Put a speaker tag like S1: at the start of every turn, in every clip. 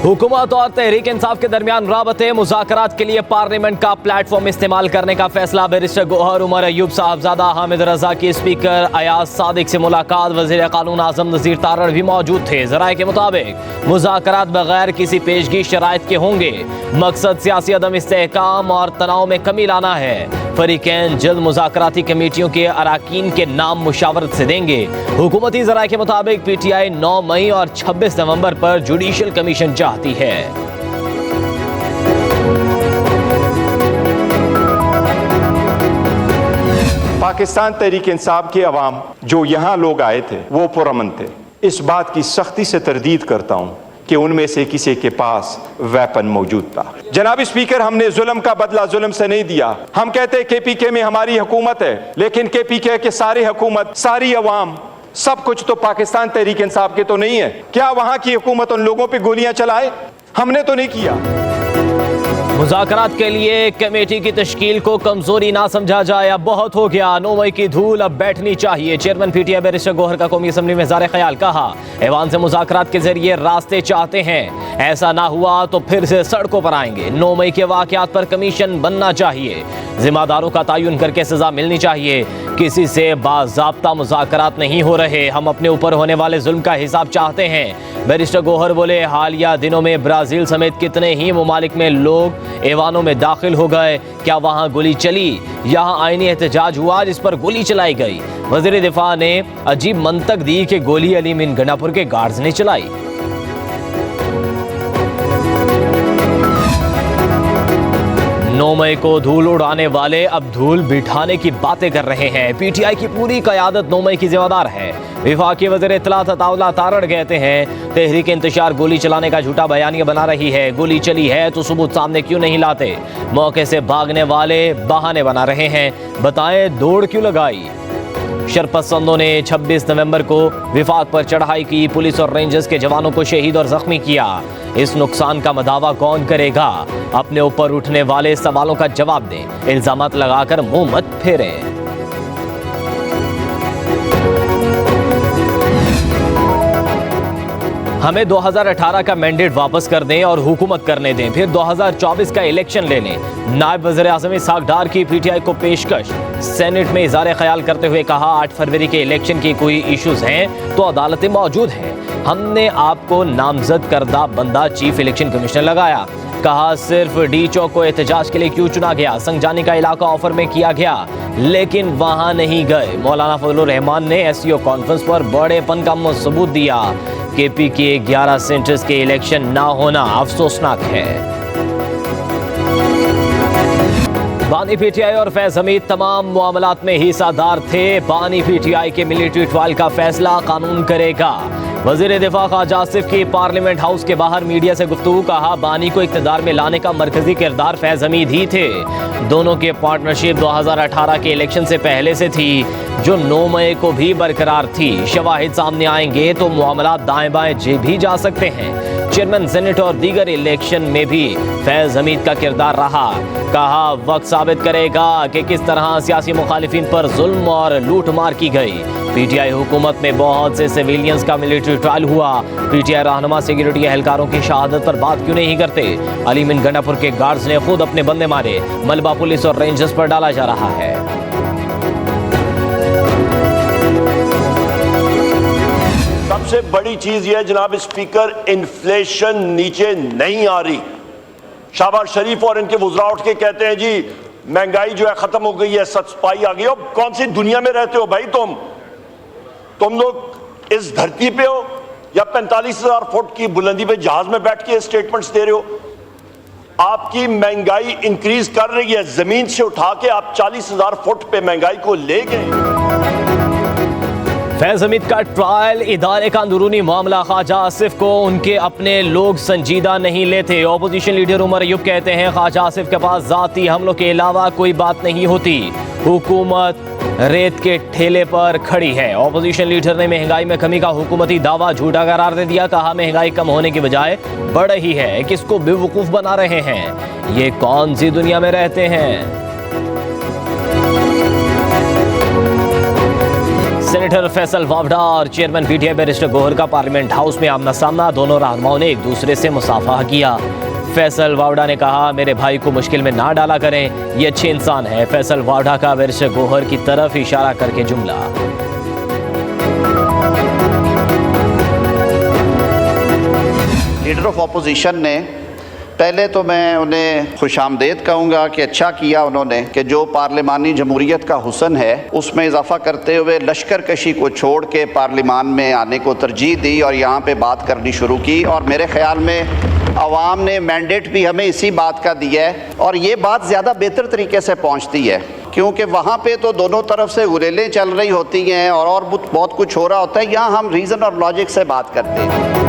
S1: हुकूमत और तहरीक इंसाफ के दरमियान राबते मुज़ाकरात के लिए पार्लियामेंट का प्लेटफॉर्म इस्तेमाल करने का फैसला। बैरिस्टर गौहर उमर अयूब साहबजादा, हामिद रजा की स्पीकर अयाज सादिक से मुलाकात। वज़ीर कानून आज़म नज़ीर तारड़ भी मौजूद थे। ज़राए के मुताबिक मुज़ाकरात बगैर किसी पेशगी शराइत के होंगे। मकसद सियासी अदम इस्तेहकाम और तनाव में कमी लाना है। फरीकैन जल्द मुज़ाकराती कमेटियों के अराकीन के नाम मुशावरत से देंगे। हुकूमती ज़राए के मुताबिक PTI 9 मई और 26 नवंबर पर जुडिशल कमीशन चाहती है।
S2: पाकिस्तान तहरीक इंसाफ के अवाम जो यहाँ लोग आए थे वो पुरअमन थे। इस बात की सख्ती से तरदीद करता हूँ कि उनमें से किसी के पास वेपन मौजूद था। जनाब स्पीकर, हमने जुल्म का बदला जुल्म से नहीं दिया। हम कहते हैं KPK में हमारी हुकूमत है, लेकिन KPK के सारी हुकूमत, सारी अवाम, सब कुछ तो पाकिस्तान तहरीक इंसाफ के तो नहीं है। क्या वहां की हुकूमत उन लोगों पे गोलियां चलाए? हमने तो नहीं किया।
S1: मुज़ाकरात के लिए कमेटी की तश्कील को कमजोरी ना समझा जाए। अब बहुत हो गया, 9 मई की धूल अब बैठनी चाहिए। चेयरमैन PTI बैरिस्टर गौहर का कौमी असम्बली में ज़ारे ख्याल। कहा, ऐवान से मुज़ाकरात के जरिए रास्ते चाहते हैं, ऐसा ना हुआ तो फिर से सड़कों पर आएंगे। 9 मई के वाक़यात पर कमीशन बनना चाहिए। जिम्मेदारों का तयन करके सजा मिलनी चाहिए। किसी से बाज़ाब्ता मुज़ाकरात नहीं हो रहे। हम अपने ऊपर होने वाले जुल्म का हिसाब चाहते हैं। बैरिस्टर गौहर बोले, हालिया दिनों में ब्राज़ील समेत कितने ही ममालिक में लोग ऐवानों में दाखिल हो गए। क्या वहाँ गोली चली? यहाँ आईनी एहतजाज हुआ जिस पर गोली चलाई गई। वज़ीर दिफा ने अजीब मंतक दी कि गोली अली मिन गंडापुर के गार्ड्स ने चलाई। 9 मई को धूल उड़ाने वाले अब धूल बिठाने की बातें कर रहे हैं। PTI की पूरी क़यादत 9 मई की जिम्मेदार है। विफाकी वज़ीर इत्तलात अताउल्लाह तारड़ कहते हैं, तहरीक इंतशार गोली चलाने का झूठा बयानिया बना रही है। गोली चली है तो सबूत सामने क्यों नहीं लाते? मौके से भागने वाले बहाने बना रहे हैं। बताएं दौड़ क्यों लगाई? शरपसंदों ने 26 नवंबर को विफाक पर चढ़ाई की। पुलिस और रेंजर्स के जवानों को शहीद और जख्मी किया। इस नुकसान का मदावा कौन करेगा? अपने ऊपर उठने वाले सवालों का जवाब दें। इल्जामात लगाकर मुंह मत फेरें। हमें 2018 का मैंडेट वापस कर दें और हुकूमत करने दें, फिर 2024 का इलेक्शन ले लें। नायब वज़ीर आज़म इसहाक डार की PTI को पेशकश। सेनेट में इज़हार ख्याल करते हुए कहा, 8 फरवरी के इलेक्शन की कोई इश्यूज हैं तो अदालतें मौजूद हैं। हमने आपको नामजद करदा बंदा चीफ इलेक्शन कमिश्नर लगाया। कहा, सिर्फ D चौक को एहतजाज के लिए क्यों चुना गया? संगजानी का इलाका ऑफर में किया गया लेकिन वहां नहीं गए। मौलाना फजलुर रहमान ने SCO कॉन्फ्रेंस पर बड़ेपन का सबूत दिया। KP के 11 सेंटर्स के इलेक्शन ना होना अफसोसनाक है। बानी PTI और फैज हमीद तमाम मामलात में हिस्सादार थे। बानी PTI के मिलिट्री ट्रायल का फैसला कानून करेगा। वज़ीर दिफा ख्वाजा आसिफ की पार्लियामेंट हाउस के बाहर मीडिया से गुफ्तगू। कहा, बानी को इक़्तिदार में लाने का मरकजी किरदार फैज हमीद ही थे। दोनों के पार्टनरशिप 2018 के इलेक्शन से पहले से थी, जो 9 मई को भी बरकरार थी। शवाहिद सामने आएंगे तो मामला दाएं बाएं भी जा सकते हैं। चेयरमैन सेनेट और दीगर इलेक्शन में भी फैज हमीद का किरदार रहा। कहा, वक्त साबित करेगा कि किस तरह सियासी मुखालिफिन पर जुल्म और लूट मार की गई। PTI हुकूमत में बहुत से सिविलियंस का मिलिट्री ट्रायल हुआ। PTI रहनुमा सिक्योरिटी एहलकारों की शहादत पर बात क्यों नहीं करते? अली मिन गंडापुर के गार्ड्स ने खुद अपने बंदे मारे। मलबा पुलिस और रेंजर्स पर डाला जा रहा है।
S3: सबसे बड़ी चीज यह है जनाब स्पीकर, इन्फ्लेशन नीचे नहीं आ रही। शहबाज शरीफ और इनके वुज़रा उठ के कहते हैं, जी महंगाई जो है खत्म हो गई है, सच्चाई आ गई। अब कौन सी दुनिया में रहते हो भाई? तुम लोग इस धरती पे हो या 45,000 फुट की बुलंदी पे जहाज में बैठ के स्टेटमेंट्स दे रहे हो? आपकी महंगाई इंक्रीज कर रही है। जमीन से उठा के आप 40,000 फुट पे महंगाई को ले गए।
S1: फैज हमीद का ट्रायल इदारे का अंदरूनी मामला। ख्वाजा आसिफ को उनके अपने लोग संजीदा नहीं लेते। ऑपोजिशन लीडर उमर अयूब कहते हैं, ख्वाजा आसिफ के पास जाती हमलों के अलावा कोई बात नहीं होती। हुकूमत रेत के ठेले पर खड़ी है। ऑपोजिशन लीडर ने महंगाई में कमी का हुकूमती दावा झूठा करार दे दिया। कहा, महंगाई कम होने की बजाय बढ़ रही है। किसको बेवकूफ बना रहे हैं? ये कौन सी दुनिया में रहते हैं? सेनेटर फैसल वावड़ा और चेयरमैन पीटीआई बैरिस्टर गोहर का पार्लियामेंट हाउस में आमना सामना। दोनों रहनुमाओं ने एक दूसरे से मुसाफा किया। फैसल वावड़ा ने कहा, मेरे भाई को मुश्किल में ना डाला करें, ये अच्छे इंसान है। फैसल वावड़ा का बैरिस्टर गोहर की तरफ इशारा करके जुमला।
S4: लीडर ऑफ अपोजिशन ने पहले तो मैं उन्हें खुशामदेद कहूँगा कि अच्छा किया उन्होंने कि जो पार्लिमानी जमहूरियत का हुस्न है उसमें इजाफा करते हुए लश्कर कशी को छोड़ के पार्लिमान में आने को तरजीह दी और यहाँ पे बात करनी शुरू की। और मेरे ख्याल में आवाम ने मैंडेट भी हमें इसी बात का दिया है और ये बात ज़्यादा बेहतर तरीके से पहुँचती है, क्योंकि वहाँ पे तो दोनों तरफ से गुरेलें चल रही होती हैं और बहुत कुछ हो रहा होता है। यहाँ हम रीज़न और लॉजिक से बात करते हैं।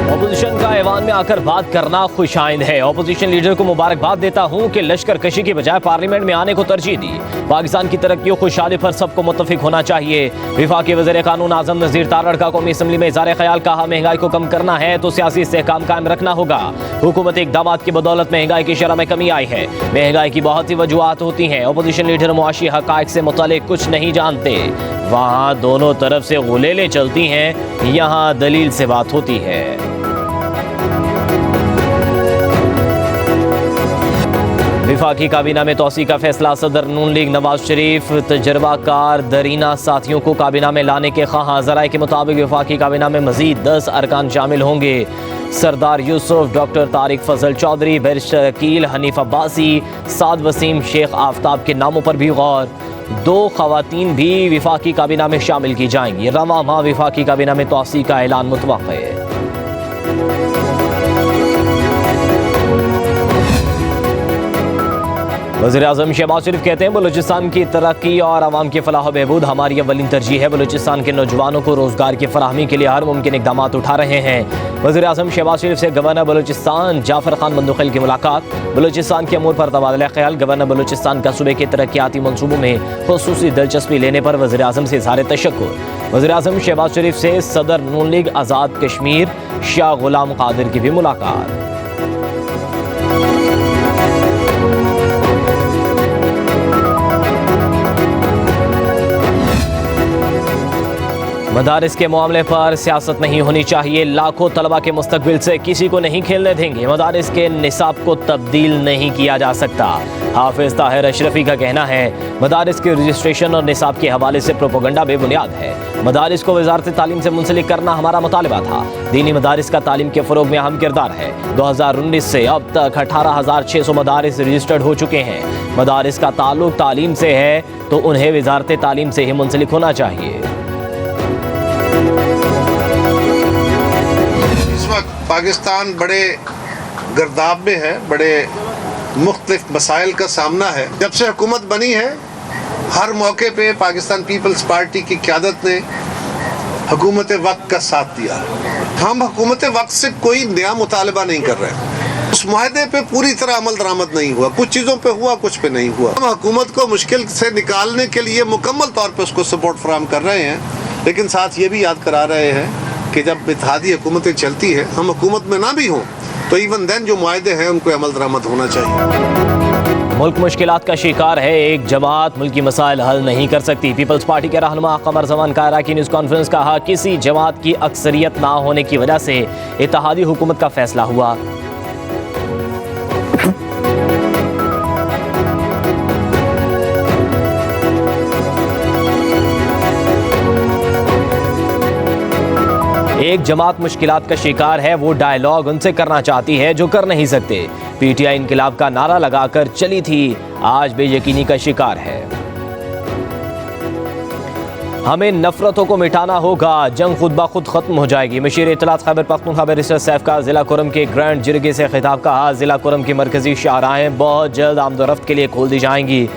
S1: ऑपोजिशन का ऐवान में आकर बात करना खुशाइंद है। ऑपोजिशन लीडर को मुबारकबाद देता हूं कि लश्कर कशी के बजाय पार्लियामेंट में आने को तरजीह दी। पाकिस्तान की तरक्की और खुशहाली पर सबको मुत्तफिक होना चाहिए। वफाकी वज़ीर कानून आज़म नज़ीर तारड़ का कौमी असम्बली में इज़हार ख्याल, कहा महंगाई को कम करना है तो सियासी इस्तेहकाम कायम रखना होगा। हुकूमती इक़दामात की बदौलत महंगाई की शरह में कमी आई है। महंगाई की बहुत सी वजूहात होती हैं। ऑपोजिशन लीडर मुआशी हक़ाइक़ से मुतालिक कुछ नहीं जानते। वहाँ दोनों तरफ से गुलेलें चलती हैं, यहाँ दलील से बात होती है। विफाकी काबीना में तौसी का फैसला। सदर नून लीग नवाज शरीफ तजर्बाकार दरीना साथियों को काबीना में लाने के ख्वाह। ज़राए के मुताबिक विफाकी काबीना में मजीद 10 अरकान शामिल होंगे। सरदार यूसुफ, डॉक्टर तारिक फजल चौधरी, बैरिस्टर अकील, हनीफ अब्बासी, साद वसीम, शेख आफ्ताब के नामों पर भी गौर। 2 खवातीन भी विफाकी काबीना में शामिल की जाएंगी। रवा माह विफाकी काबीना में तौसी का ऐलान मुतवक्किल है। वज़ीर-ए-आज़म शहबाज शरीफ कहते हैं, बलूचिस्तान की तरक्की और आवाम की फलाह बहबूद हमारी अव्वलीन तरजीह है। बलूचिस्तान के नौजवानों को रोज़गार की फराहमी के लिए हर मुमकिन इक़दाम उठा रहे हैं। वज़ीर-ए-आज़म शहबाज शरीफ से गवर्नर बलूचिस्तान जाफ़र खान बंदुखिल की मुलाकात। बलूचिस्तान के अमूर पर तबादला ख्याल। गवर्नर बलूचिस्तान का सूबे के तरक्याती मनसूबों में खुसूसी दिलचस्पी लेने पर वज़ीर-ए-आज़म से इज़हार तशक्कुर। वज़ीर-ए-आज़म शहबाज शरीफ से सदर नून लीग आज़ाद कश्मीर शाह गुलाम कादिर की भी मुलाकात। मदारिस के मामले पर सियासत नहीं होनी चाहिए। लाखों तलबा के मुस्तकबिल से किसी को नहीं खेलने देंगे। मदारिस के निसाब को तब्दील नहीं किया जा सकता। हाफिज ताहिर अशरफी का कहना है, मदारिस के रजिस्ट्रेशन और निसाब के हवाले से प्रोपोगंडा बेबुनियाद है। मदारिस को वजारत तालीम से मुंसलिक करना हमारा मुतालबा था। दीनी मदारिस का तालीम के फ़रोग में अहम किरदार है। 2019 से अब तक 18,600 मदारिस रजिस्टर्ड हो चुके हैं। मदारिस का ताल्लुक तालीम से है तो उन्हें वजारत तालीम से ही मुंसलिक होना चाहिए।
S5: इस वक्त पाकिस्तान बड़े गर्दाब में है, बड़े मुख्तलिफ मसाइल का सामना है। जब से हुकूमत बनी है हर मौके पे पाकिस्तान पीपल्स पार्टी की क़यादत ने हुकूमत वक्त का साथ दिया। हम हुकूमत वक्त से कोई नया मुतालबा नहीं कर रहे। उस मुआहदे पे पूरी तरह अमल दरामद नहीं हुआ। कुछ चीज़ों पे हुआ, कुछ पे नहीं हुआ। हम हुकूमत को मुश्किल से निकालने के लिए मुकम्मल तौर पे उसको सपोर्ट फराहम कर रहे हैं, लेकिन साथ ये भी याद करा रहे हैं कि जब इत्तेहादी हुकूमतें चलती है, हम हुकूमत में ना भी हों तो इवन देन जो मुआहदे हैं उनको अमल दरामद होना चाहिए।
S1: मुल्क मुश्किलात का शिकार है। एक जमात मुल्की मसाइल हल नहीं कर सकती। पीपल्स पार्टी के रहनुमा कमर जमान कायरा की न्यूज़ कॉन्फ्रेंस कहा, किसी जमात की अक्सरियत ना होने की वजह से इत्तेहादी हुकूमत का फैसला हुआ। एक जमात मुश्किलात का शिकार है, वो डायलॉग उनसे करना चाहती है जो कर नहीं सकते। पीटीआई इनकलाब का नारा लगाकर चली थी, आज बेयकीनी का शिकार है। हमें नफरतों को मिटाना होगा, जंग खुद ब खुद खत्म हो जाएगी। मशीर इत्तलात खैबर पख्तूनख्वा बैरिस्टर सैफ का जिला कुरम के ग्रैंड जिरगे से खिताब। कहा, जिला कुरम की मरकजी शाहराहें बहुत जल्द आमदोरफ्त के लिए खोल दी जाएंगी।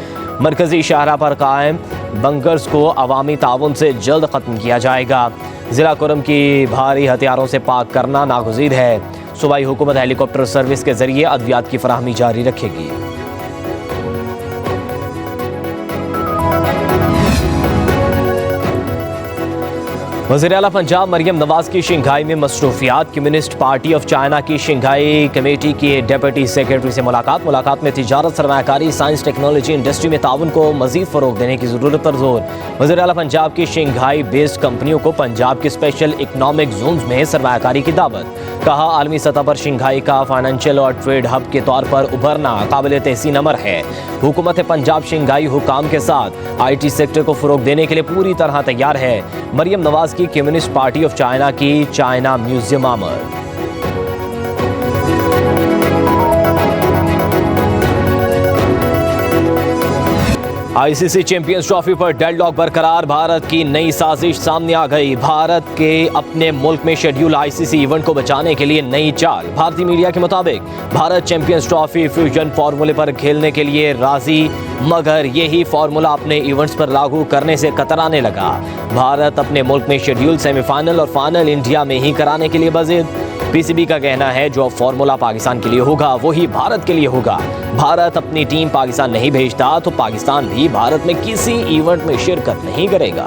S1: मरकजी शाहरा पर कायम बंकर्स को अवामी ताउन से जल्द ख़त्म किया जाएगा। ज़िला कुरम की भारी हथियारों से पाक करना नागुज़ीर है। सूबाई हुकूमत हेलीकॉप्टर सर्विस के ज़रिए अद्वियात की फराहमी जारी रखेगी। वज़ीर आला पंजाब मरियम नवाज की शंघाई में मसरूफियात। कम्युनिस्ट पार्टी ऑफ चाइना की शंघाई कमेटी के डिप्टी सेक्रेटरी से मुलाकात में तिजारत, सरमायाकारी, साइंस, टेक्नोलॉजी, इंडस्ट्री में ताउन को मजीद फ़रोग देने की ज़रूरत पर जोर। वज़ीर आला पंजाब की शंघाई बेस्ड कंपनियों को पंजाब के स्पेशल इकनॉमिक जोन्स में सरमायाकारी की दावत। कहा, आलमी सतह पर शंघाई का फाइनेंशियल और ट्रेड हब के तौर पर उभरना काबिल तहसीन अमर है। हुकूमत पंजाब शंघाई हुकाम के साथ IT सेक्टर को फ़रोग देने के लिए पूरी तरह तैयार है। मरियम नवाज की कम्युनिस्ट पार्टी ऑफ चाइना की चाइना म्यूजियम आमद। ICC चैंपियंस ट्रॉफी पर डेडलॉक बरकरार। भारत की नई साजिश सामने आ गई। भारत के अपने मुल्क में शेड्यूल ICC इवेंट को बचाने के लिए नई चाल। भारतीय मीडिया के मुताबिक भारत चैंपियंस ट्रॉफी फ्यूजन फार्मूले पर खेलने के लिए राजी, मगर यही फार्मूला अपने इवेंट्स पर लागू करने से कतराने लगा। भारत अपने मुल्क में शेड्यूल सेमीफाइनल और फाइनल इंडिया में ही कराने के लिए बज़िद। PCB का कहना है जो फार्मूला पाकिस्तान के लिए होगा वही भारत के लिए होगा। भारत अपनी टीम पाकिस्तान नहीं भेजता तो पाकिस्तान भी भारत में किसी इवेंट में शिरकत नहीं करेगा।